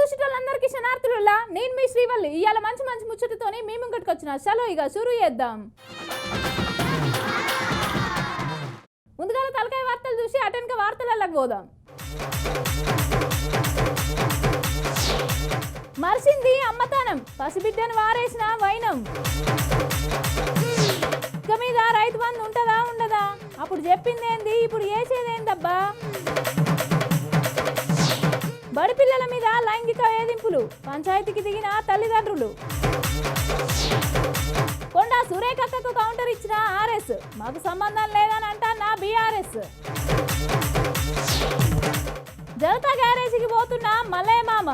చూసేటోళ్ళందరికీ శనార్థులులా నేను మీ శ్రీవల్లి ఇవాళ మంచి మంచి ముచ్చటతోని మీ ముంగటికి వచ్చిన చలో ఇక షురూ చేద్దాం. ముందుగా తలకాయ వార్తలు చూసి అటెన్క వార్తలకు పోదాం. మర్చింది అమ్మతానం, పసిబిడ్డను వారేసిన వైనం. ఇక మీద రైతు బంధు ఉంటుందా ఉండదా? అప్పుడు చెప్పింది ఏంది, ఇప్పుడు చేసేదేందబ్బా? బడి పిల్లల మీద లైంగిక వేధింపులు, పంచాయతీకి దిగిన తల్లిదండ్రులు. కొండా సురేఖకు కౌంటర్ ఇచ్చిన ఆర్ఎస్, మాకు సంబంధం లేదని అంటా బీఆర్ఎస్. జనతా గ్యారేజీకి పోతున్న మల్లయ్య మామ.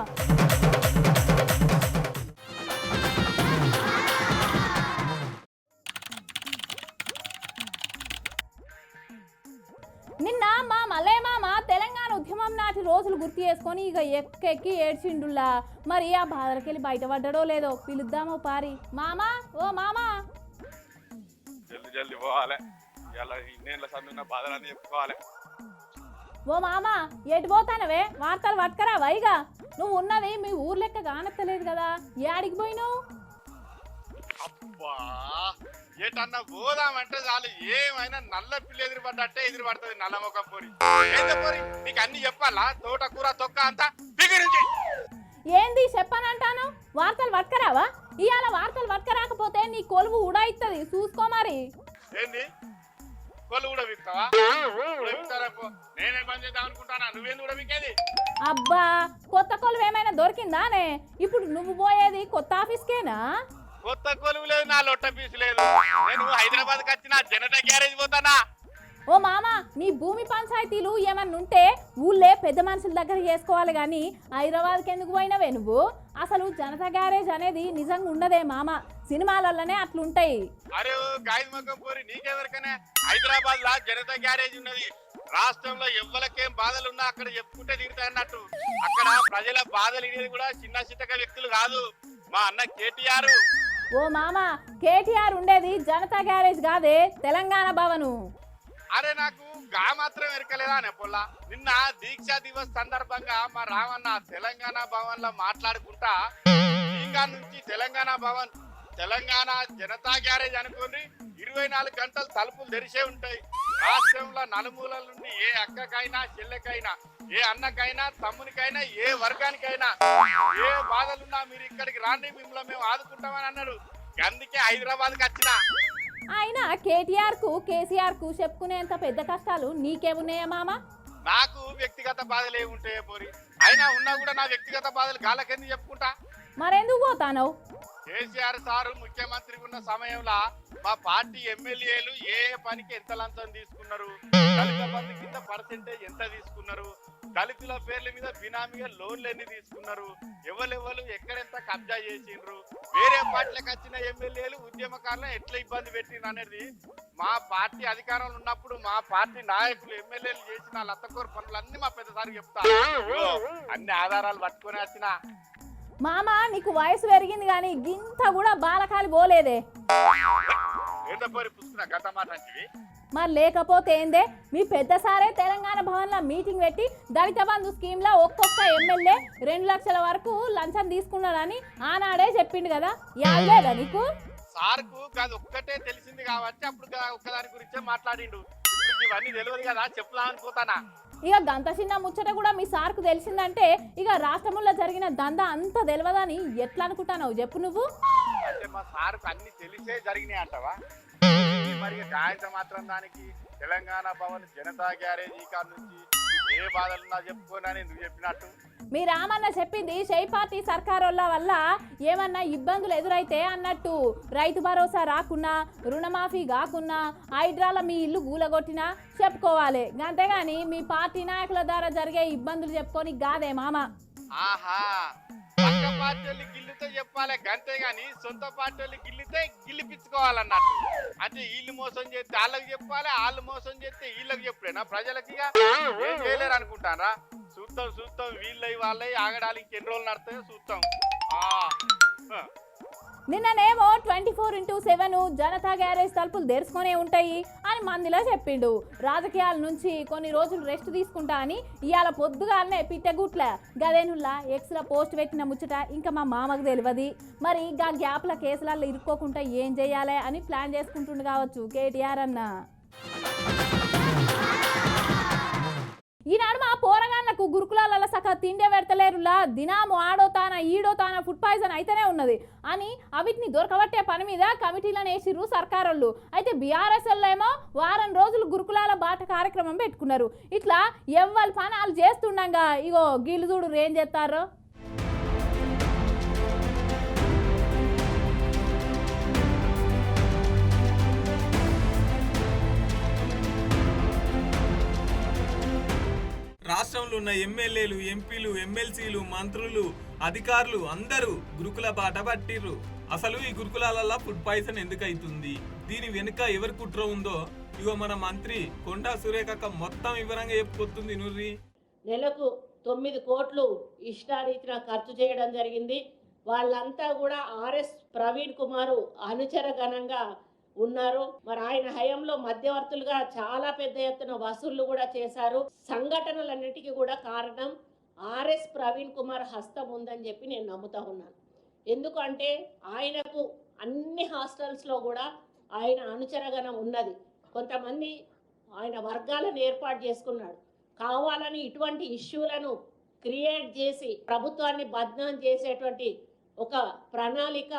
నిన్న మా మల్లయ్య మామ తెలంగాణ ఉద్యమం నాటి రోజులు గుర్తు చేసుకొని ఇక ఎక్కెక్కి ఏడ్చిండుల్లా. మరి ఆ బాధలకెళ్ళి బయటపడ్డాడో లేదో పిలుద్దామో పారి. మామా ఓ మామా, జల్ది జల్ది పోవాలి. ఇలా ఇన్నేళ్ళ సందున్న బాధలన్నీ చెప్పుకోవాలి. ఓ మామా ఎటు పోతానవే? వార్తలు పట్టుకరా వైగా. నువ్వు ఉన్నది మీ ఊరు లెక్క కానత్తలేదు కదా, ఏడికి పోయినావు? అబ్బా ఏటన్నా పోదామంటే చాలు ఏమైనా నల్ల పిల్లి ఎదురు పడ్డట్టే ఎదురు పడుతుంది. నల్ల ముఖం పోరి పోరి నీకు అన్ని చెప్పాలా? తోటకూర తొక్క అంతా బిగిరించి ఏంది చెప్పనంటాను? వార్తలు పట్టుకరావా? ఇవాళ వార్తలు పట్టుకరాకపోతే నీ కొలువు ఉడాయిస్తుంది, చూసుకో మరి. ఏంది కొలు కూడా విక్తావా? నేనే పని చేద్దాం అనుకుంటానా, నువ్వేంది కూడా వికేది? అబ్బా కొత్త కొలువు ఏమైనా దొరికిందానే? ఇప్పుడు నువ్వు పోయేది కొత్త ఆఫీస్కేనా? కొత్త కొలువు లేదు, నా లొట్ట పీసు లేదు. నేను హైదరాబాద్ కి వచ్చిన జనతా గ్యారేజ్ పోతానా. ఓ మామా నీ భూమి పంచాయతీలు ఏమన్నా ఉంటే ఊళ్ళే పెద్ద మనుషుల దగ్గర చేసుకోవాలి కానీ హైదరాబాద్కి ఎందుకు పోయినవే నువ్వు? అసలు జనతా గ్యారేజ్ అనేది నిజంగా ఉండదే మామ, సినిమాలలోనే అట్లుంటాయి. అరే గాయదు ముఖం పోరి నీకెవరికనే హైదరాబాద్ లా జనతా గ్యారేజ్ ఉన్నది. రాష్ట్రంలో ఎవ్వరికేం బాధలున్నా అక్కడ చెప్పుకుంటే తీరుతాయన్నట్టు. అక్కడ ప్రజల బాధలు ఇనేది కూడా చిన్న చిత్తక వ్యక్తులు కాదు, మా అన్న కేటీఆర్. ఓ మామా కేటీఆర్ ఉండేది జనతా గ్యారేజ్ కాదే, తెలంగాణ భవను. అరే నాకు గా మాత్రం ఎరకలేదా నెప్పొల్లా? నిన్న దీక్షా దివస్ సందర్భంగా మా రామన్న తెలంగాణ భవన్ లో మాట్లాడుకుంటా ఇంకా నుంచి తెలంగాణ భవన్ తెలంగాణ జనతా గ్యారేజ్ అనుకోండి 24 గంటలు తలుపులు తెరిచే ఉంటాయి. రాష్ట్రంలో నలుమూలల నుండి ఏ అక్కకైనా చెల్లెకైనా ఏ అన్నకైనా తమ్మునికైనా ఏ వర్గానికైనా ఏ బాధలున్నా మీరు ఇక్కడికి రాండి, మిమ్మల్ని మేము ఆదుకుంటామని అన్నాడు. అందుకే హైదరాబాద్ కి వచ్చిన. అయినా కేటీఆర్ కు కేసీఆర్ కు చెప్పుకునేంత పెద్ద కష్టాలు నీకేమున్నాయా మామ? నాకు వ్యక్తిగత బాధలు ఏముంటాయో పోరి, అయినా ఉన్నా కూడా నా వ్యక్తిగత బాధలు గాలకెందుకు చెప్పుకుంటా? మరెందుకు పోతాను? కేసీఆర్ సారు ముఖ్యమంత్రి ఉన్న సమయంలో మా పార్టీ ఎమ్మెల్యేలు ఏ పనికి ఎంత లంచం తీసుకున్నారు, దళిత బంధు కింద పర్సెంటేజ్ ఎంత తీసుకున్నారు, దళితుల పేర్ల మీద బినామీగా లోన్లు ఎన్ని తీసుకున్నారు, ఎవరెవరు ఎక్కడెంత కబ్జా చేసిండ్రు, వేరే పార్టీలకు వచ్చిన ఎమ్మెల్యేలు ఉద్యమకారులను ఎట్లా ఇబ్బంది పెట్టిండ్రు అనేది మా పార్టీ అధికారంలో ఉన్నప్పుడు మా పార్టీ నాయకులు ఎమ్మెల్యేలు చేసిన లత్తకోరు పనులన్నీ మా పెద్దసారి చెప్తా. అన్ని ఆధారాలు పట్టుకొని వచ్చిన. మామ నీకు వయసు పెరిగింది కానీ గింత కూడా బాలకాలి పోలేదే. మరి లేకపోతే ఏందే? మీ పెద్ద సారే తెలంగాణ భవన్ లో మీటింగ్ పెట్టి దళిత బంధు స్కీమ్ లో ఒక్కొక్క ఎమ్మెల్యే 2 లక్షల వరకు లంచం తీసుకున్నాడని ఆనాడే చెప్పిండు కదా, యాదేదా నీకు? సార్కు కాదు ఒక్కటే తెలిసింది కాబట్టి అప్పుడు ఒక్కదాని గురించే మాట్లాడిండు. ఇప్పుడు ఇవన్నీ తెలియదు కదా, చెప్దామని పోతానా? ఇక గంత చిన్న ముచ్చట కూడా మీ సార్కు తెలిసిందంటే ఇక రాష్ట్రంలో జరిగిన దందా అంత తెలియదని ఎట్లా అనుకుంటావు చెప్పు నువ్వు? అంటే మా సార్కు అన్ని తెలిసే జరిగినాయి అంటవా? మరి గాయత మాత్రం దానికి తెలంగాణ భవన్ జనతా గ్యారేజీ కాడ నుంచి ఏ బాధలున్నా చెప్పుకోనని నువ్వు చెప్పినట్టు. మీ రామన్న చెప్పింది షై పార్టీ సర్కారోళ్ళ వల్ల ఏమన్నా ఇబ్బందులు ఎదురైతే అన్నట్టు. రైతు భరోసా రాకున్నా, రుణమాఫీ కాకున్నా, హైడ్రాల మీ ఇల్లు గూలగొట్టినా చెప్పుకోవాలి. అంతేగాని మీ పార్టీ నాయకుల ద్వారా జరిగే ఇబ్బందులు చెప్పుకొని కాదే మామ. ఆహా పక్క పార్టీలు గిల్లితే చెప్పాలి గంతేగాని సొంత పార్టీలు గిల్లితే గిల్లిపించుకోవాలన్నట్టు. అంటే వీళ్ళు మోసం చేస్తే వాళ్ళకి చెప్పాలి, వాళ్ళు మోసం చేస్తే వీళ్ళకి చెప్పలేనా ప్రజలకి? ఏం చేయలేరు అనుకుంటారా? చూస్తాం చూస్తాం వీళ్ళవి వాళ్ళవి ఆగడాలు ఇంకెన్ని రోజులు నడుతాయో చూస్తాం. నిన్ననేమో 24/7 జనతా గ్యారేజ్ తలుపులు తెరుచుకొనే ఉంటాయి అని మందిలో చెప్పిండు. రాజకీయాల నుంచి కొన్ని రోజులు రెస్ట్ తీసుకుంటా అని ఇవాళ పొద్దుగాలనే పిట్టగుట్ల గదేనుల్లా ఎక్స్లో పోస్ట్ పెట్టిన ముచ్చట ఇంకా మా మామకు తెలియదు. మరి గా గ్యాప్ల కేసులలో ఇరుక్కోకుండా ఏం చేయాలి అని ప్లాన్ చేసుకుంటుండు కావచ్చు కేటీఆర్ అన్న. ఈనాడు మా పోరగాళ్ళకు గురుకులాల సఖ తిండే పెడతలేరులా, దినాము ఆడోతాన ఈడోతాన ఫుడ్ పాయిజన్ అయితేనే ఉన్నది అని అవిటిని దొరకబట్టే పని మీద కమిటీలను వేసిర్రు సర్కారోళ్ళు. అయితే బీఆర్ఎస్ ఏమో వారం రోజులు గురుకులాల బాట కార్యక్రమం పెట్టుకున్నారు. ఇట్లా ఎవ్వరి పనాలు చేస్తుండగా ఇగో గీళ్ళు చూడు ఏం చేస్తారో. రాష్ట్రంలో ఉన్న ఎమ్మెల్యేలు, ఎంపీలు, ఎమ్మెల్సీలు, మంత్రులు, అధికారులు అందరూ గురుకుల బాట పట్టిర్రు. అసలు ఈ గురుకులాల ఫుడ్ పాయిజన్ ఎందుకు అవుతుంది, దీని వెనుక ఎవరి కుట్ర ఉందో ఇగో మన మంత్రి కొండా సురేఖక్క మొత్తం వివరంగా చెప్పుకొస్తుంది. నుర్రి నెలకు 9 కోట్లు ఇష్టారీతిన ఖర్చు చేయడం జరిగింది. వాళ్ళంతా కూడా ఆర్ఎస్ ప్రవీణ్ కుమార్ అనుచరగణంగా ఉన్నారు. మరి ఆయన హయాంలో మధ్యవర్తులుగా చాలా పెద్ద ఎత్తున వసూళ్లు కూడా చేశారు. సంఘటనలన్నిటికీ కూడా కారణం ఆర్ఎస్ ప్రవీణ్ కుమార్ హస్తం ఉందని చెప్పి నేను నమ్ముతా ఉన్నాను. ఎందుకంటే ఆయనకు అన్ని హాస్టల్స్లో కూడా ఆయన అనుచరగణం ఉన్నది. కొంతమంది ఆయన వర్గాలను ఏర్పాటు చేసుకున్నాడు. కావాలని ఇటువంటి ఇష్యూలను క్రియేట్ చేసి ప్రభుత్వాన్ని బద్నాం చేసేటువంటి ఒక ప్రణాళిక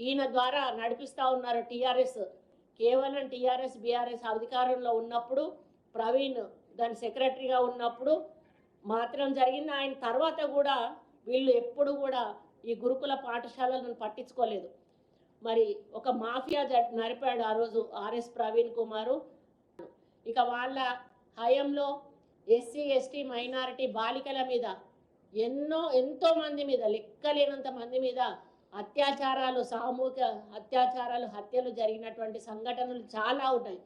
ఈయన ద్వారా నడిపిస్తూ ఉన్నారు టీఆర్ఎస్. కేవలం టీఆర్ఎస్ బీఆర్ఎస్ అధికారంలో ఉన్నప్పుడు ప్రవీణ్ దాని సెక్రటరీగా ఉన్నప్పుడు మాత్రం జరిగింది. ఆయన తర్వాత కూడా వీళ్ళు ఎప్పుడు కూడా ఈ గురుకుల పాఠశాలను పట్టించుకోలేదు. మరి ఒక మాఫియా నడిపాడు ఆ రోజు ఆర్ఎస్ ప్రవీణ్ కుమారు. ఇక వాళ్ళ హయాంలో ఎస్సీ ఎస్టీ మైనారిటీ బాలికల మీద ఎంతో మంది మీద లెక్కలేనంత మంది మీద అత్యాచారాలు, సామూహిక అత్యాచారాలు, హత్యలు జరిగినటువంటి సంఘటనలు చాలా ఉన్నాయి.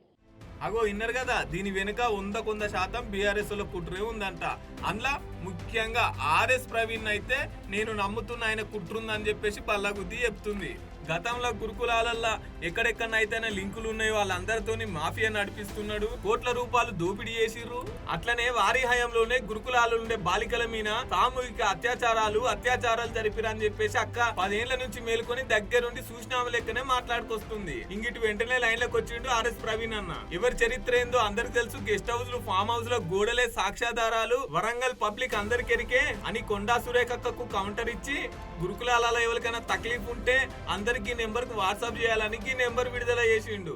అగో ఇన్నర్ కదా, దీని వెనుక 100% బీఆర్ఎస్ లో కుట్రే ఉందంట. అందులో ముఖ్యంగా ఆర్ఎస్ ప్రవీణ్ అయితే నేను నమ్ముతున్న ఆయన కుట్రుందని చెప్పేసి పల్లగుద్ది చెప్తుంది. గతంలో గురుకులాలల్లో ఎక్కడెక్కడైతేనే లింకులు ఉన్నాయో వాళ్ళందరితోని మాఫియా నడిపిస్తున్నాడు, కోట్ల రూపాయలు దోపిడీ చేసిర్రు. అట్లనే వారి హయాంలోనే గురుకులాలు ఉండే బాలికల మీద సామూహిక అత్యాచారాలు జరిపిరని చెప్పేసి అక్క 10 ఏళ్ల నుంచి మేలుకొని దగ్గరుండి సూచనామ లెక్కనే మాట్లాడుకొస్తుంది. ఇంగిటి వెంటనే లైన్లోకి వచ్చిండు ఆర్ఎస్ ప్రవీణ్ అన్న. ఎవరి చరిత్ర ఏందో అందరికి తెలుసు. గెస్ట్ హౌస్లు, ఫామ్ హౌస్ లో గోడలే సాక్ష్యాధారాలు, వరంగల్ పబ్లిక్ అందరికెరికే అని కొండా సురేఖక్కకు కౌంటర్ ఇచ్చి గురుకులాలలో ఎవరికైనా తక్లీఫ్ ఉంటే అందరికి నెంబర్కి వాట్సాప్ చేయాలని నెంబర్ విడుదల చేసిండు.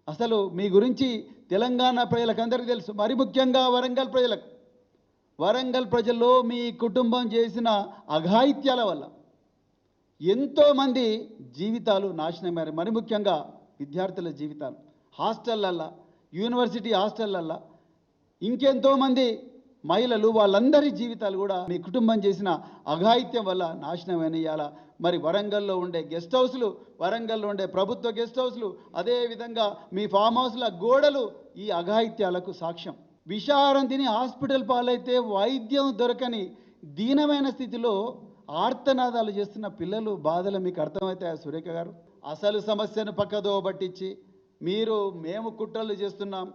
అసలు మీ గురించి తెలంగాణ ప్రజలకు అందరికీ తెలుసు, మరి ముఖ్యంగా వరంగల్ ప్రజలకు. వరంగల్ ప్రజల్లో మీ కుటుంబం చేసిన అఘాయిత్యాల వల్ల ఎంతోమంది జీవితాలు నాశనమయ్యారు. మరి ముఖ్యంగా విద్యార్థుల జీవితాలు హాస్టళ్ళల్లో, యూనివర్సిటీ హాస్టళ్ళల్లో ఇంకెంతోమంది మహిళలు, వాళ్ళందరి జీవితాలు కూడా మీ కుటుంబం చేసిన అఘాయిత్యం వల్ల నాశనమైన. ఇవాళ మరి వరంగల్లో ఉండే గెస్ట్ హౌస్లు, వరంగల్లో ఉండే ప్రభుత్వ గెస్ట్ హౌస్లు, అదేవిధంగా మీ ఫామ్ హౌస్ల గోడలు ఈ అఘాయిత్యాలకు సాక్ష్యం. విషాహారం తిని హాస్పిటల్ పాలైతే వైద్యం దొరకని దీనమైన స్థితిలో ఆర్తనాదాలు చేస్తున్న పిల్లలు బాధలు మీకు అర్థమవుతాయా సురేఖ గారు? అసలు సమస్యను పక్కదో పట్టించి మేము కుట్రలు చేస్తున్నాం,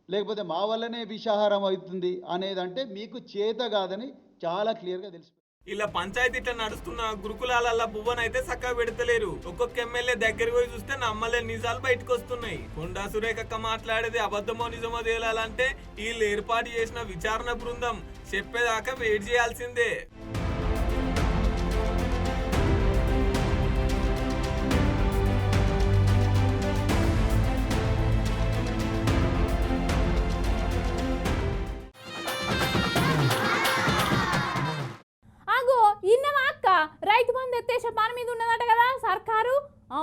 లేకపోతే మా వల్లనే విషాహారం అవుతుంది అనేదంటే మీకు చేత కాదని చాలా క్లియర్గా తెలుసు. ఇలా పంచాయతీ ఇట్లా నడుస్తున్న గురుకులాల బువ్వనైతే చక్కగా పెడతలేరు. ఒక్కొక్క ఎమ్మెల్యే దగ్గరికి పోయి చూస్తే నమ్మలే నిజాలు బయటకు వస్తున్నాయి. కొండా సురేఖక్క మాట్లాడేది అబద్ధమో నిజమో తేలాలంటే వీళ్ళు ఏర్పాటు చేసిన విచారణ బృందం చెప్పేదాకా వెయిట్ చేయాల్సిందే. రైతు బంధు ఎత్తేసే పని మీద ఉన్నదట కదా సర్కారు.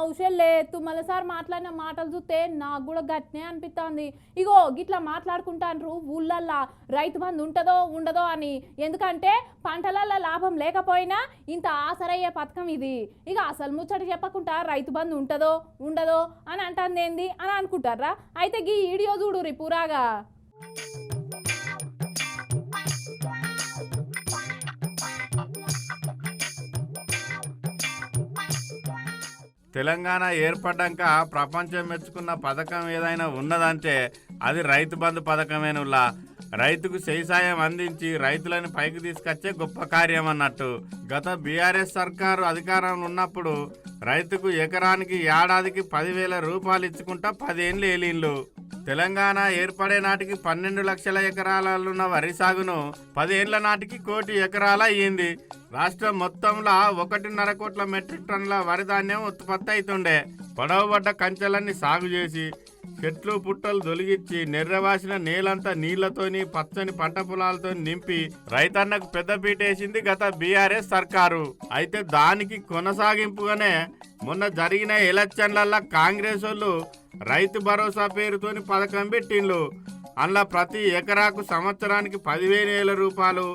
ఉషల్లే తుమ్మల సార్ మాట్లాడిన మాటలు చూస్తే నాకు కూడా గట్నే అనిపిస్తుంది. ఇగో గిట్లా మాట్లాడుకుంటాన్రు ఊళ్ళల్లో రైతు బంధు ఉంటుందో ఉండదో అని. ఎందుకంటే పంటలల్లో లాభం లేకపోయినా ఇంత ఆసరయ్యే పథకం ఇది. ఇక అసలు ముచ్చట చెప్పకుండా రైతు బంధు ఉంటుందో ఉండదో అని అంటుంది ఏంది అని అనుకుంటారా? అయితే గీ వీడియో చూడురి పూరాగా. తెలంగాణ ఏర్పడ్డాక ప్రపంచం మెచ్చుకున్న పథకం ఏదైనా ఉన్నదంటే అది రైతు బంధు పథకమేనులా. రైతుకు చేసాయం అందించి రైతులను పైకి తీసుకొచ్చే గొప్ప కార్యం అన్నట్టు. గత బీఆర్ఎస్ సర్కారు అధికారంలో ఉన్నప్పుడు రైతుకు ఎకరానికి ఏడాదికి 10,000 రూపాయలు ఇచ్చుకుంటా 10 ఏళ్ళు ఏలిండ్లు. తెలంగాణ ఏర్పడే నాటికి 12 లక్షల ఎకరాలున్న వరి సాగును 10 ఏళ్ల నాటికి 1 కోటి ఎకరాలు అయ్యింది. రాష్ట్రం మొత్తంలో 1.5 కోట్ల మెట్రిక్ టన్నుల వరి ధాన్యం ఉత్పత్తి అవుతుండే. పొడవుబడ్డ కంచెలన్నీ సాగు చేసి చెట్లు పుట్టలు దొలిగిచ్చి నెర్రవాసిన నేలంతా నీళ్లతోని పచ్చని పంట పొలాలతో నింపి రైతన్నకు పెద్దపీటేసింది గత బీఆర్ఎస్ సర్కారు. అయితే దానికి కొనసాగింపుగానే మొన్న జరిగిన ఎలక్షన్లల్లో కాంగ్రెస్ వాళ్ళు రైతు భరోసా పేరుతోని పథకం పెట్టిండ్లు. అందులో ప్రతి ఎకరాకు సంవత్సరానికి 15,000 రూపాయలు,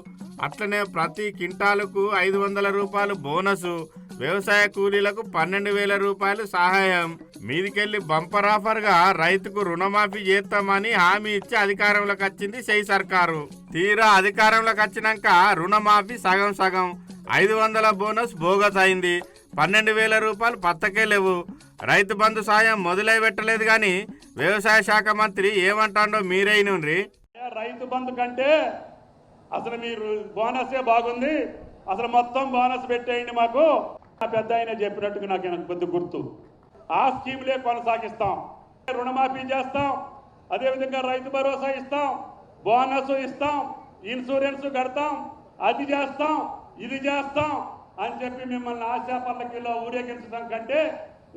అట్లనే ప్రతి కింటాలకు 500 రూపాయలు బోనసు, వ్యవసాయ కూలీలకు 12,000 రూపాయలు సహాయం, మీదికెళ్లి బంపర్ ఆఫర్ గా రైతుకు రుణమాఫీ చేస్తామని హామీ ఇచ్చి అధికారంలోకి వచ్చింది సై సర్కారు. తీరా అధికారంలోకి వచ్చినాక రుణమాఫీ సగం సగం, 500 బోనస్ బోగస్ అయింది, 12,000 రూపాయలు పత్తకే లేవు. రైతు బంధు సాయం మొదలై పెట్టలేదు గాని వ్యవసాయ శాఖ మంత్రి ఏమంటాడో మీరైనుండ్రి. రైతు బంధు కంటే అసలు మీరు బోనసే బాగుంది, అసలు మొత్తం బోనస్ పెట్టేయండి మాకు. పెద్ద ఆయన చెప్పినట్టుగా నాకు కొద్ది గుర్తు. ఆ స్కీములే కొనసాగిస్తాం, రుణమాఫీ చేస్తాం, అదేవిధంగా రైతు భరోసా ఇస్తాం, బోనస్ ఇస్తాం, ఇన్సూరెన్స్ కడతాం, అది చేస్తాం ఇది చేస్తాం అని చెప్పి మిమ్మల్ని ఆశా పల్లకిలో ఊరేగించడం కంటే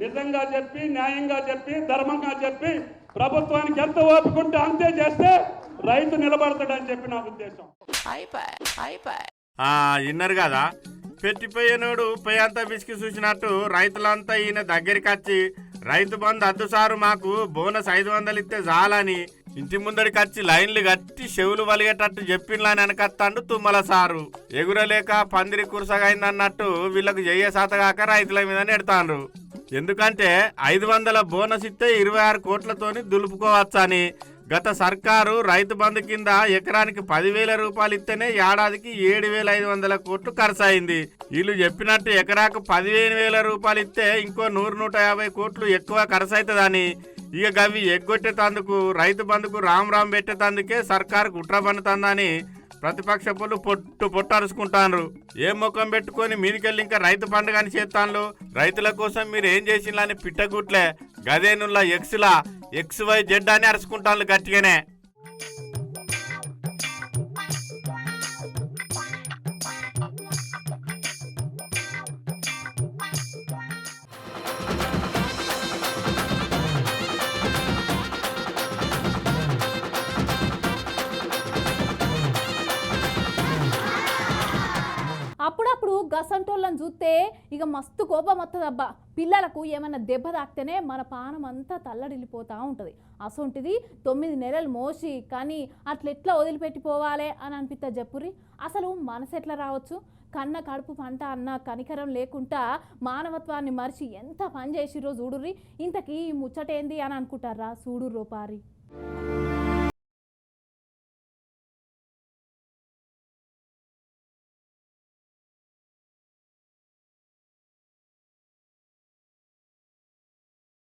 నిజంగా చెప్పి న్యాయంగా చెప్పి ధర్మంగా చెప్పి ప్రభుత్వానికి ఎంత ఓపుకుంటే అంతే చేస్తే రైతు నిలబడతాడని చెప్పి నా ఉద్దేశం. విన్నారు కదా, పెట్టిపోయినోడు పోయంతా బిసికి చూసినట్టు రైతులంతా ఈయన దగ్గరికి వచ్చి రైతు బంధు అద్దు సారు మాకు బోనస్ 500 ఇస్తే చాలని ఇంటి ముందడికి వచ్చి లైన్లు కట్టి చెవులు వలిగేటట్టు చెప్పిండ్లని వెనకత్తాండు తుమ్మల సారు. ఎగురలేక పందిరి కురసగైందన్నట్టు వీళ్ళకు చెయ్యే సాతగాక రైతుల మీద నెడతాండ్రు. ఎందుకంటే 500 బోనస్ ఇస్తే 26 కోట్లతోని దులుపుకోవచ్చని. గత సర్కారు రైతు బంధు కింద ఎకరానికి 10,000 రూపాయలు ఇస్తేనే ఏడాదికి 7,500 కోట్లు ఖర్చు అయింది. వీళ్ళు చెప్పినట్టు ఎకరాకు 15,000 రూపాయలు ఇస్తే ఇంకో 100-150 కోట్లు ఎక్కువ ఖర్చు అవుతుందని ఇక గవి ఎగ్గొట్టేతందుకు రైతు బంధుకు రామ్ పెట్టేతందుకే సర్కారు కుట్ర పన్నుతుందని ప్రతిపక్ష పనులు పొట్టరుచుకుంటాను. ఏ ముఖం పెట్టుకొని మీదికెళ్ళి ఇంకా రైతు పండుగని చేస్తాను. రైతుల కోసం మీరు ఏం చేసిందని పిట్టగుట్లే గదేనుల్లా ఎక్స్లా XYZ అని అరుచుకుంటాను గట్టిగానే. అప్పుడప్పుడు గసంటోళ్ళని చూస్తే ఇక మస్తు కోపం వస్తుందబ్బా. పిల్లలకు ఏమైనా దెబ్బ తాకితేనే మన పానం అంతా తల్లడిల్లిపోతూ ఉంటుంది. అసొంటిది 9 నెలలు మోసి కానీ అట్లెట్లా వదిలిపెట్టిపోవాలి అని అనిపిస్తా చెప్పురి. అసలు మనసు ఎట్లా రావచ్చు? కన్న కడుపు పంట అన్న కనికరం లేకుండా మానవత్వాన్ని మరిచి ఎంత పని చేసిరో చూడుర్రి. ఇంతకీ ముచ్చటేంది అని అనుకుంటారా? చూడుర్రో పారి.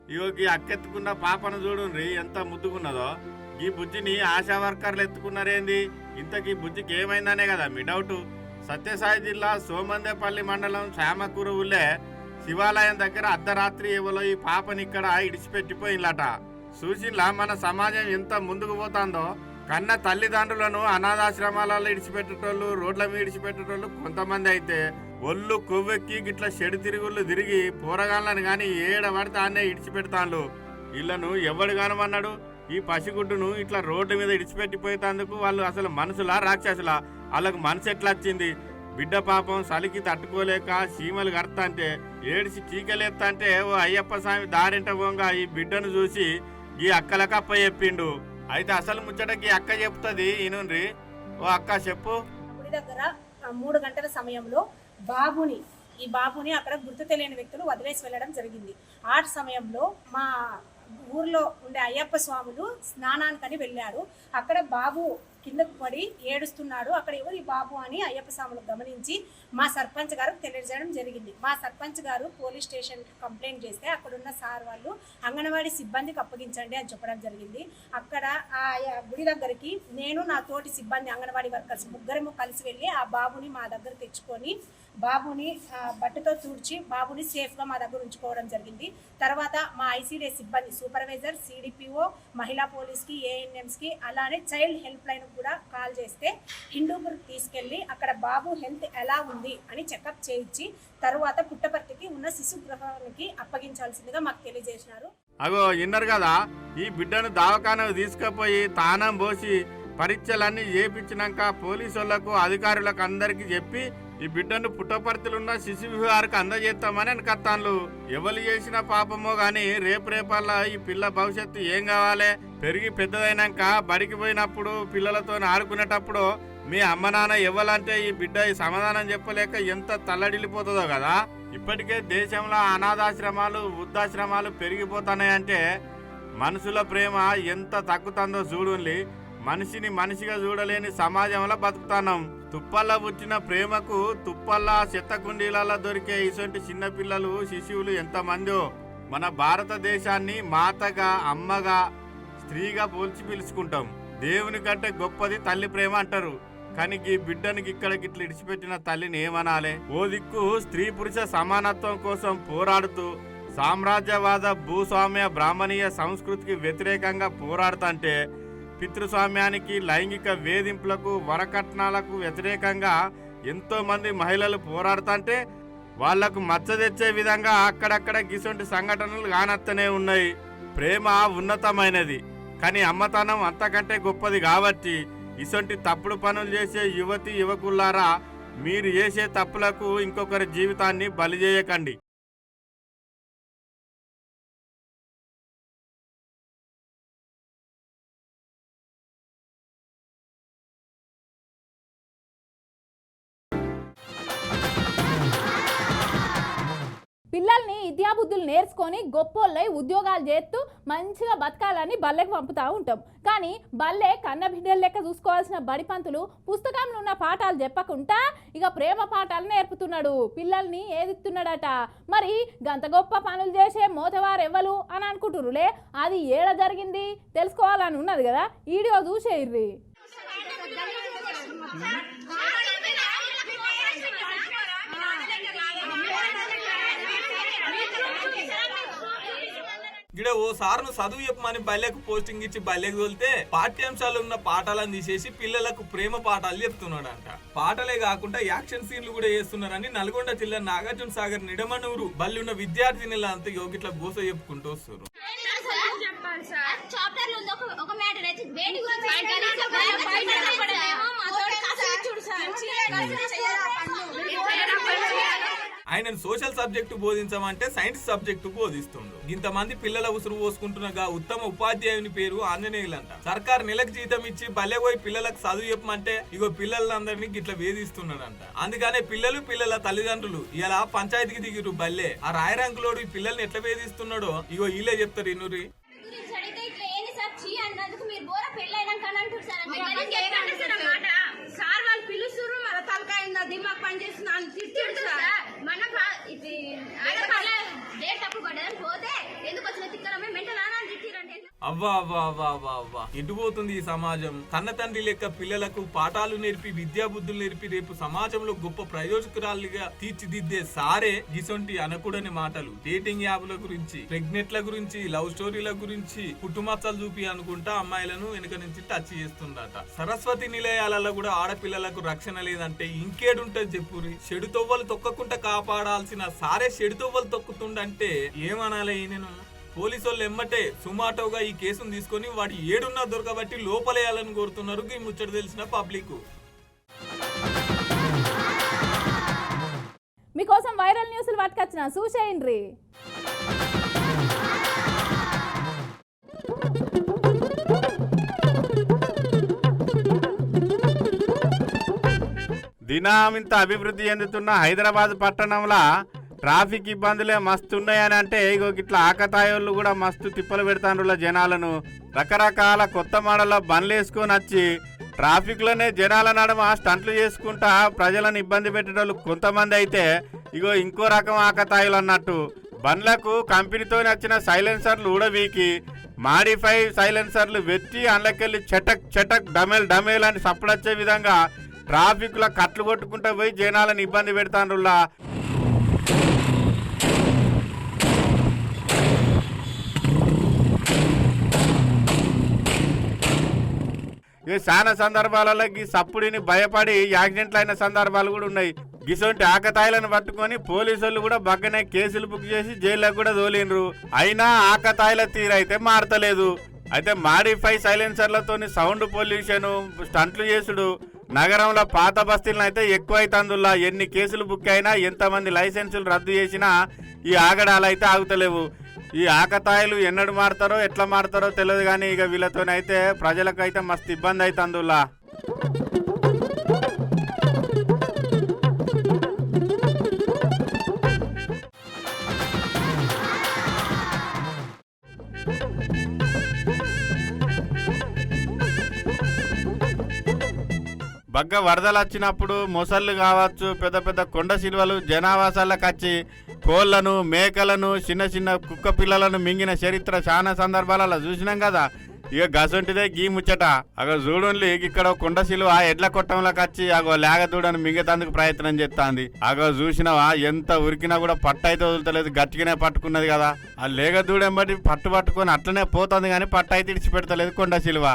ఇగోకి అక్కెత్తుకున్న పాపను చూడుండ్రి ఎంత ముద్దుకున్నదో. ఈ బుజ్జిని ఆశా వర్కర్లు ఎత్తుకున్నారేంది? ఇంతకీ బుజ్జికి ఏమైందనే కదా మీ డౌట్. సత్యసాయి జిల్లా సోమందేపల్లి మండలం శామకూర ఊళ్ళే శివాలయం దగ్గర అర్ధరాత్రి ఎవలో ఈ పాపని ఇక్కడ ఇడిచిపెట్టిపోయిందట. చూసిన్లా మన సమాజం ఎంత ముందుకు పోతుందో. కన్న తల్లిదండ్రులను అనాథాశ్రమాలలో ఇడిచిపెట్టేటోళ్ళు, రోడ్ల మీద ఇడిచిపెట్టేటోళ్ళు కొంతమంది అయితే ఒళ్ళు కొవ్వెక్కి గిట్ల చెడు తిరుగుళ్ళు తిరిగి పోరగాళ్ళని కానీ ఏడ పడితే ఆనే ఇడిచిపెడతాను. వీళ్ళను ఎవడు కానమన్నాడు? ఈ పసిగుడ్డును ఇట్లా రోడ్డు మీద ఇడిచిపెట్టిపోయేందుకు వాళ్ళు అసలు మనుషులా రాక్షసులా? వాళ్ళకు మనసు ఎట్లా వచ్చింది? బిడ్డ పాపం చలికి తట్టుకోలేక సీమలు కడతాంటే ఏడిసి చీకలేస్తాంటే ఓ అయ్యప్ప స్వామి దారింట పోగా ఈ బిడ్డను చూసి ఈ అక్కలకు అప్ప చెప్పిండు. అయితే అసలు ముచ్చటకి అక్క చెప్తుంది ఈనుండ్రి. ఓ అక్క చెప్పు. గుడి దగ్గర 3 గంటల సమయంలో ఈ బాబుని అక్కడ గుర్తు తెలియని వ్యక్తులు వదిలేసి వెళ్ళడం జరిగింది. ఆ సమయంలో మా ఊర్లో ఉండే అయ్యప్ప స్వాములు స్నానానికని వెళ్ళారు. అక్కడ బాబు కిందకు పడి ఏడుస్తున్నాడు. అక్కడ ఎవరు ఈ బాబు అని అయ్యప్ప స్వాములు గమనించి మా సర్పంచ్ గారు తెలియజేయడం జరిగింది. మా సర్పంచ్ గారు పోలీస్ స్టేషన్కి కంప్లైంట్ చేస్తే అక్కడున్న సార్ వాళ్ళు అంగన్వాడీ సిబ్బందికి అప్పగించండి అని చెప్పడం జరిగింది. అక్కడ ఆ గుడి దగ్గరికి నేను నా తోటి సిబ్బంది అంగన్వాడీ వర్కర్స్ ముగ్గురము కలిసి వెళ్ళి ఆ బాబుని మా దగ్గర తెచ్చుకొని బాబుని బట్టతో తుడిచి బాబుని సేఫ్గా మా దగ్గర ఉంచుకోవడం జరిగింది. తర్వాత మా ఐసీడీఎస్ సిబ్బంది సూపర్వైజర్, సిడిపిఓ, మహిళా పోలీస్కి, ఏఎన్ఎంస్కి అలానే చైల్డ్ హెల్ప్ లైన్ కూడా కాల్ చేస్తే హిందూపూర్ తీసుకెళ్ళి అక్కడ బాబు హెల్త్ ఎలా ఉంది అని చెకప్ చేయించి తర్వాత పుట్టపర్తికి ఉన్న శిశు గృహానికి అప్పగించాల్సిందిగా మాకు తెలియజేసినారు. అగో విన్నారు కదా, ఈ బిడ్డను దవాఖానకు తీసుకుపోయి తానం పోసి పరీక్షలన్నీ చేపించినాక పోలీసు వాళ్ళకు అధికారులకు అందరికీ చెప్పి ఈ బిడ్డను పుట్టపర్తిలున్న శిశు విహారకు అందజేస్తామని అనుకత్తాన్లు. ఎవరు చేసిన పాపమో గాని రేపల్లా ఈ పిల్ల భవిష్యత్తు ఏం కావాలి? పెరిగి పెద్దదైనాక బడికి పోయినప్పుడు పిల్లలతో ఆడుకునేటప్పుడు మీ అమ్మ నాన్న ఇవ్వాలంటే ఈ బిడ్డ ఈ సమాధానం చెప్పలేక ఎంత తల్లడిల్లిపోతుందో కదా. ఇప్పటికే దేశంలో అనాథాశ్రమాలు, వృద్ధాశ్రమాలు పెరిగిపోతున్నాయంటే మనుషుల ప్రేమ ఎంత తగ్గుతుందో చూడండి. మనిషిని మనిషిగా చూడలేని సమాజంలో బతుకుతున్నాం. తుప్పల్లా పుట్టిన ప్రేమకు తుప్పల్లా చెత్త కుండీలలో దొరికే ఇటువంటి చిన్నపిల్లలు, శిశువులు ఎంతమందో. మన భారతదేశాన్ని మాతగా, అమ్మగా, స్త్రీగా పోల్చి పిలుచుకుంటాం. దేవుని కంటే గొప్పది తల్లి ప్రేమ అంటారు. కానీ ఈ బిడ్డనికి ఇక్కడికి ఇట్లా ఇడిచిపెట్టిన తల్లిని ఏమనాలే? ఓ దిక్కు స్త్రీ పురుష సమానత్వం కోసం పోరాడుతూ సామ్రాజ్యవాద, భూస్వామ్య, బ్రాహ్మణీయ సంస్కృతికి వ్యతిరేకంగా పోరాడుతుంటే, పితృస్వామ్యానికి, లైంగిక వేధింపులకు, వరకట్నాలకు వ్యతిరేకంగా ఎంతో మంది మహిళలు పోరాడుతుంటే వాళ్లకు మచ్చ తెచ్చే విధంగా అక్కడక్కడ గిసొంటి సంఘటనలు కానత్తనే ఉన్నాయి. ప్రేమ ఉన్నతమైనది, కానీ అమ్మతనం అంతకంటే గొప్పది. కాబట్టి ఇసొంటి తప్పుడు పనులు చేసే యువతి యువకులారా, మీరు చేసే తప్పులకు ఇంకొకరి జీవితాన్ని బలి చేయకండి. పిల్లల్ని విద్యాబుద్ధులు నేర్చుకొని గొప్పోళ్ళై ఉద్యోగాలు చేస్తూ మంచిగా బతకాలని బల్లెకి పంపుతూ ఉంటాం. కానీ బల్లె కన్న బిడ్డల లెక్క చూసుకోవాల్సిన బడి పంతులు పుస్తకంలో ఉన్న పాఠాలు చెప్పకుండా ఇక ప్రేమ పాఠాలు నేర్పుతున్నాడు. పిల్లల్ని ఏదిస్తున్నాడట. మరి గంత గొప్ప పనులు చేసే మోతవారు ఎవ్వరు అని అనుకుంటురులే. అది ఏడ జరిగింది తెలుసుకోవాలని ఉన్నది కదా. వీడియో చూసేయ్రి. గిడ ఓ సార్ను చదువు చెప్పమని బల్లెకు పోస్టింగ్ ఇచ్చి బల్లెకు తోలితే పాఠ్యాంశాలు ఉన్న పాఠాలను తీసేసి పిల్లలకు ప్రేమ పాఠాలు చెప్తున్నాడంట. పాటలే కాకుండా యాక్షన్ సీన్లు కూడా చేస్తున్నారని నల్గొండ జిల్లా నాగార్జున సాగర్ నిడమనూరు బల్లున్న విద్యార్థినులంతా యోగిట్ల గోస చెప్పుకుంటూ వస్తారు. ఆయన సోషల్ సబ్జెక్టు బోధించమంటే సైన్స్ సబ్జెక్టు బోధిస్తుండు. ఇంతమంది పిల్లల ఉసురు పోసుకుంటున్నగా ఉత్తమ ఉపాధ్యాయుని పేరు ఆంజనేయులంట. సర్కారు నెలకు జీతం ఇచ్చి బల్లె పోయి పిల్లలకు చదువు చెప్పమంటే ఇగో పిల్లలందరినీ గిట్ల వేధిస్తున్నాడంట. అందుకనే పిల్లల తల్లిదండ్రులు ఇలా పంచాయతీకి దిగిరు. బల్లె ఆ రాయరంకులోడు ఈ పిల్లల్ని ఎట్లా వేధిస్తున్నాడో ఇగో వీళ్ళే చెప్తారు. ఇనురి సార్ వాళ్ళు పిలుస్తున్నారు, మన తలకాయ దిమాగ్ పని చేస్తున్నా అని తిట్టిడు సార్. మనం డేట్ తప్పుడు పడ్డదని పోతే ఎందుకు వచ్చిన తిక్కరమే మెంటల్ అని తిట్టిరండి. అవ్వా అవ్వా అవ్వా అవ్వా అవ్వా ఎటు పోతుంది ఈ సమాజం? కన్న తండ్రి లెక్క పిల్లలకు పాఠాలు నేర్పి విద్యా బుద్ధులు నేర్పి రేపు సమాజంలో గొప్ప ప్రయోజకురాలుగా తీర్చిదిద్దే సారే గిసొంటి అనకూడని మాటలు డేటింగ్ యాప్ల గురించి, ప్రెగ్నెంట్ల గురించి, లవ్ స్టోరీల గురించి పుట్టుమచ్చలు చూపి అనుకుంటా అమ్మాయిలను వెనుక నుంచి టచ్ చేస్తుందట. సరస్వతి నిలయాలలో కూడా ఆడపిల్లలకు రక్షణ లేదంటే ఇంకేడుంటది చెప్పురి? చెడు తొవ్వలు తొక్కకుండా కాపాడాల్సిన సారే చెడు తొవ్వలు తొక్కుతుండంటే ఏమనాలి? నేను పోలీసు వాళ్ళు ఎమ్మటే సుమాటోగా ఈ కేసును తీసుకొని వాడి ఏడున్నా దొరకబట్టి లోపలేయాలని కోరుతున్నారు ఈ ముచ్చట తెలిసిన పబ్లిక్. మీకోసం వైరల్ న్యూస్లు పట్టుకొచ్చిన చూసేయండి. దినామింత అభివృద్ధి చెందుతున్న హైదరాబాద్ పట్టణంలో ట్రాఫిక్ ఇబ్బందులే మస్తు ఉన్నాయని అంటే ఇగో ఇట్లా ఆకతాయోళ్ళు కూడా మస్తు తిప్పలు పెడతాండ్రుల జనాలను. రకరకాల కొత్త మోడల్లో బండ్లు వేసుకొని వచ్చి ట్రాఫిక్ లోనే జనాల నడుమ స్టంట్లు చేసుకుంటా ప్రజలను ఇబ్బంది పెట్టేటోళ్ళు కొంతమంది అయితే ఇగో ఇంకో రకం ఆకతాయిలు అన్నట్టు బండ్లకు కంపెనీతో వచ్చిన సైలెన్సర్లు ఊడవీకి మాడిఫై సైలెన్సర్లు వెత్తి అందులోకెళ్ళి చటక్ చటక్ డమేల్ డమేల్ అని సప్పుడొచ్చే విధంగా ట్రాఫిక్ లో కట్లు కొట్టుకుంటూ పోయి జనాలను ఇబ్బంది పెడతాండ్రులా. ఈ చాలా సందర్భాలలో ఈ సప్పుడిని భయపడి యాక్సిడెంట్లు అయిన సందర్భాలు కూడా ఉన్నాయి. గిసొంటి ఆకతాయిలను పట్టుకొని పోలీసులు కూడా బగ్గనే కేసులు బుక్ చేసి జైల్లోకి కూడా తోలిండ్రు. అయినా ఆకతాయిల తీరైతే మారతలేదు. అయితే మాడిఫై సైలెన్సర్లతో సౌండ్ పొల్యూషన్ స్టంట్లు చేసుడు నగరంలో పాత బస్తీలను అయితే ఎక్కువైతుందిలా. ఎన్ని కేసులు బుక్ అయినా ఎంతమంది లైసెన్సులు రద్దు చేసినా ఈ ఆగడాలు అయితే ఆగుతలేవు. ఈ ఆకతాయిలు ఎన్నడు మారుతారో ఎట్లా మారుతారో తెలియదు కానీ ఇక వీళ్ళతోనైతే ప్రజలకైతే మస్తు ఇబ్బంది అవుతుందిలా. బగ్గ వరదలు వచ్చినప్పుడు మొసళ్ళు కావచ్చు, పెద్ద పెద్ద కొండ శిలువలు జనావాసాలకు వచ్చి కోళ్లను మేకలను చిన్న చిన్న కుక్క పిల్లలను మింగిన చరిత్ర చాలా సందర్భాలలో చూసినాం కదా. ఇక గసొంటిదే గీ ముచ్చట. అగో చూడండి, ఇక్కడ కొండ శిలువ ఎడ్ల కొట్టంలోకి వచ్చి అగో లేగదూడని మింగేందుకు ప్రయత్నం చేస్తాంది. అగో చూసినవా, ఎంత ఉరికినా కూడా పట్టు అయితే వదులుతలేదు, గట్టిగానే పట్టుకున్నది కదా. ఆ లేగదూడెంబటి పట్టుకొని అట్లనే పోతుంది కానీ పట్టు అయితే ఇడిచిపెడతలేదు కొండ శిలువ.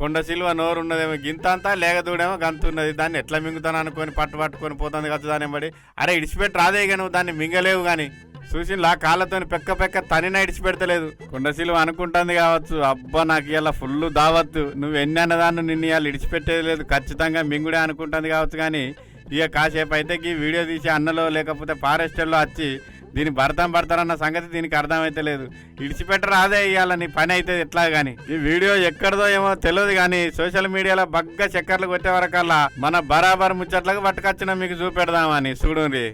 కొండ శిలువ నోరు ఉన్నదేమో గింత అంతా, లేగదూడేమో గంతున్నది. దాన్ని ఎట్లా మింగుతాను అనుకొని పట్టుకొని పోతుంది కదా దాని బడి. అరే ఇడిచిపెట్టి రాదే కానీ నువ్వు దాన్ని మింగలేవు కానీ. చూసిలా కాళ్ళతో పెక్క తనినా ఇడిచిపెడతలేదు. కొండ శిలువ అనుకుంటుంది కావచ్చు, అబ్బా నాకు ఇలా ఫుల్ దావత్తు, నువ్వు ఎన్ని అన్నదాన్ని నిన్ను ఇవాళ ఇడిచిపెట్టేది లేదు, ఖచ్చితంగా మింగుడే అనుకుంటుంది కావచ్చు. కానీ ఇక కాసేపు అయితే ఈ వీడియో తీసి అన్నలో లేకపోతే ఫారెస్టర్లో వచ్చి దీన్ని భర్తారన్న సంగతి దీనికి అర్థమైతే లేదు. ఇడిచిపెట్టరా అదే ఇవాళ నీ పని అయితే ఎట్లా గాని. ఈ వీడియో ఎక్కడదో ఏమో తెలియదు కానీ సోషల్ మీడియాలో బగ్గా చక్కర్లు కొట్టే వరకల్లా మన బరాబర్ ముచ్చట్లకు పట్టుకొచ్చిన మీకు చూపెడదామని చూడండి.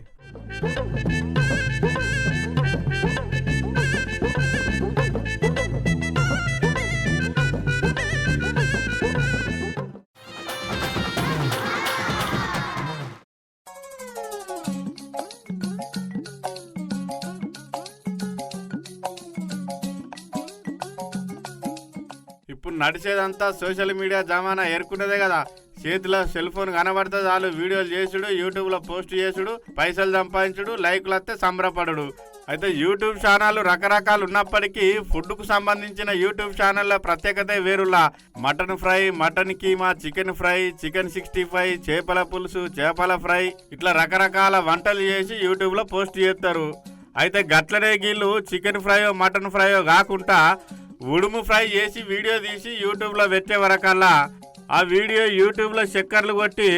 ఇప్పుడు నడిచేదంతా సోషల్ మీడియా జమానా ఏరుకున్నదే కదా. చేతిలో సెల్ ఫోన్ కనబడితే చాలు వీడియోలు చేసుడు, యూట్యూబ్లో పోస్ట్ చేసుడు, పైసలు సంపాదించుడు, లైకులు వస్తే సంబరపడు. అయితే యూట్యూబ్ ఛానళ్ళు రకరకాలు ఉన్నప్పటికీ ఫుడ్కు సంబంధించిన యూట్యూబ్ ఛానళ్ళ ప్రత్యేకత వేరులా. Mutton fry, mutton keema, chicken fry, chicken 65, చేపల పులుసు, చేపల ఫ్రై, ఇట్లా రకరకాల వంటలు చేసి యూట్యూబ్లో పోస్ట్ చేస్తారు. అయితే గట్లనే గీళ్ళు చికెన్ ఫ్రైయో మటన్ ఫ్రైయో కాకుండా ఉడుము ఫ్రై చేసి వీడియో తీసి యూట్యూబ్లో పెట్టే వరకల్లా ఆ వీడియో యూట్యూబ్లో చక్కర్లు కొట్టి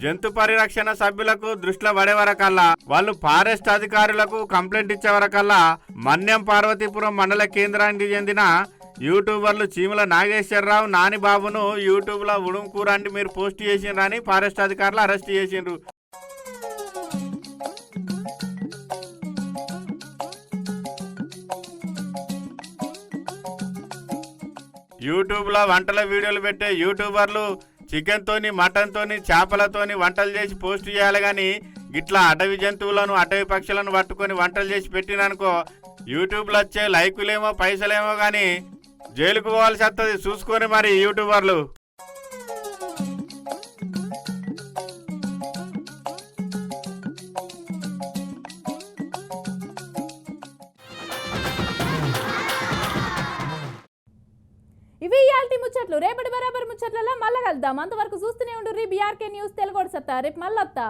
జంతు పరిరక్షణ సభ్యులకు దృష్టిలో పడే వరకల్లా వాళ్ళు ఫారెస్ట్ అధికారులకు కంప్లైంట్ ఇచ్చే వరకల్లా మన్యం పార్వతీపురం మండల కేంద్రానికి చెందిన యూట్యూబర్లు చీమల నాగేశ్వరరావు, నానిబాబును యూట్యూబ్లో ఉడుము కూర అంటే మీరు పోస్ట్ చేసిండ్రని ఫారెస్ట్ అధికారులు అరెస్ట్ చేసిండ్రు. యూట్యూబ్లో వంటల వీడియోలు పెట్టే యూట్యూబర్లు చికెన్ తోని, మటన్ తోని, చేపలతోని వంటలు చేసి పోస్ట్ చేయాలి కానీ ఇట్లా అటవీ జంతువులను, అటవీ పక్షులను పట్టుకొని వంటలు చేసి పెట్టిననుకో యూట్యూబ్లో వచ్చే లైకులేమో పైసలేమో కానీ జైలుకు పోవాల్సి వస్తుంది. చూసుకొని మరి యూట్యూబర్లు. ఇవి ఇయాల్టి ముచ్చట్లు. రేపటి బరాబర్ ముచ్చట్లలో మళ్ళా కలుద్దాం. అంతవరకు చూస్తూనే ఉండు BRK న్యూస్ తెలుగు. రేపు మళ్ళీ వస్తా.